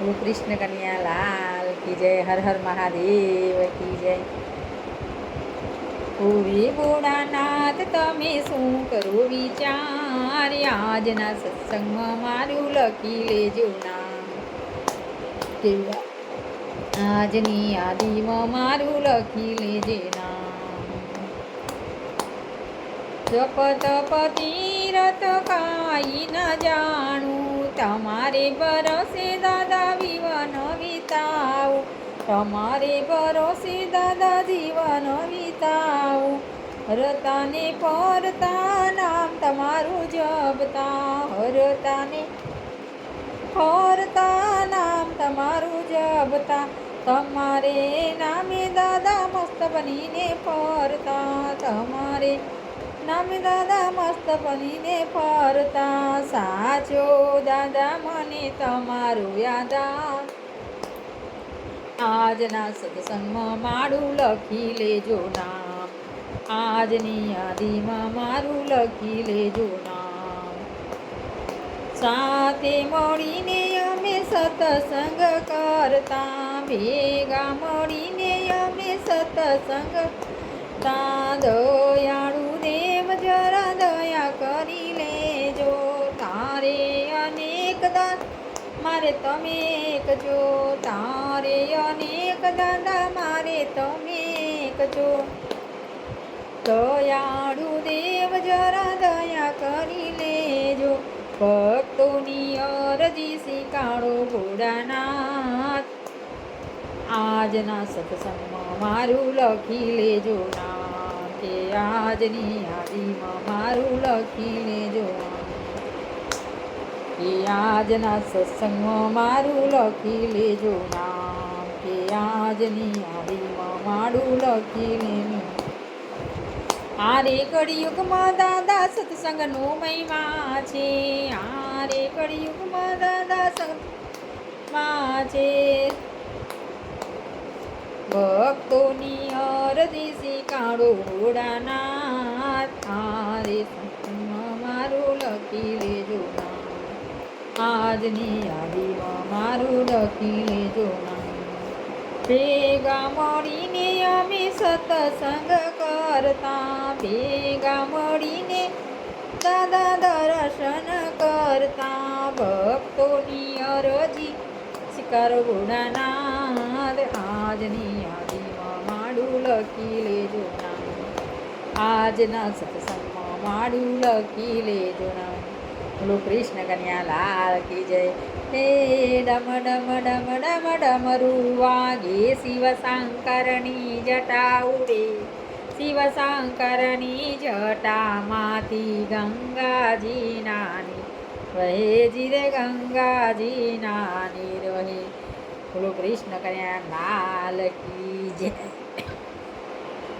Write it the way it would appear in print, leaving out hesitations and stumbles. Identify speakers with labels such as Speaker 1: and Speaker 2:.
Speaker 1: બોલો કૃષ્ણ કન્યા લાલ કી જય, હર હર મહાદેવ કી જય. ઓરે ભોળાનાથ તમે શું કરો વિચાર, આજના સત્સંગમાં મારું લખી લેજો નામ. કેવા આજની યાદીમાં મારું લખી લેજે નામ. જપ તપ તીરથ કાંઈ ન જાણું, તમારે ભરોસે દાદા વિવન વિતાવું. તમારે ભરોસે દાદા જીવન વિતાવું. હરતાને ફરતા નામ તમારું જપતા, હરતાને ફરતા નામ તમારું જપતા. તમારે નામે દાદા મસ્ત બનીને ફરતા, તમારે નામે દાદા મસ્ત બનીને ફરતા. સાચો દાદા મને તમારું યાદ આજના સત્સંગમાં મારું લખી લેજો નામ. આજની યાદીમાં મારું લખી લેજો નામ. સાથે મળીને અમે સત્સંગ કરતા, ભેગા મળીને અમે સત્સંગ કરતા. દયાળુ દેવ જરા દયા કરી લેજો, તારે અનેક દાન મારે તમે એક છો. તારે અનેક દાદા મારે તમે એક છો. દયાળુ દેવ જરા દયા કરી લેજો, ભક્તોની અરજી સ્વીકારો ભોળાનાથ. આજના સત્સંગમાં મારું લખી લેજો નામ, કે આજની યાદીમાં મારું લખી લેજો નામ. કે આજના સત્સંગમાં મારું લખી લેજો નામ, કે આજની યાદીમાં મારું લખી લેજો. આરે કળિયુગમાં દાદા સત્સંગનો મહિમા છે, આરે કળિયુગમાં દાદા સત્સંગમાં છે. ભક્તોની અરજી સ્વીકારો ભોળાનાથ. આરે સત્સંગમાં મારું લખી લેજો નામ, આજની યાદીમાં મારું લખી લેજો નામ. ભેગા મળીને અમે સત્સંગ કરતા, ભેગા મળીને દાદા દર્શન કરતા. ભક્તોની અરજી સ્વીકારો ભોળાનાથ. આજની યાદીમાં મારું લખી લેજો નામ, આજના સત્સંગમાં મારું લખી લેજો નામ. બોલો કૃષ્ણ કન્યા લાલ કી જય. હે ડમ ડમ ડમ ડમ ડમરું વાગે, શિવ શંકરની જટા ઉડે. શિવ શંકરની જટામાંથી ગંગાજી નાની વહે, જીરે ગંગાજી નાની રહે. બોલો કૃષ્ણ કન્યા લાલ કી જય.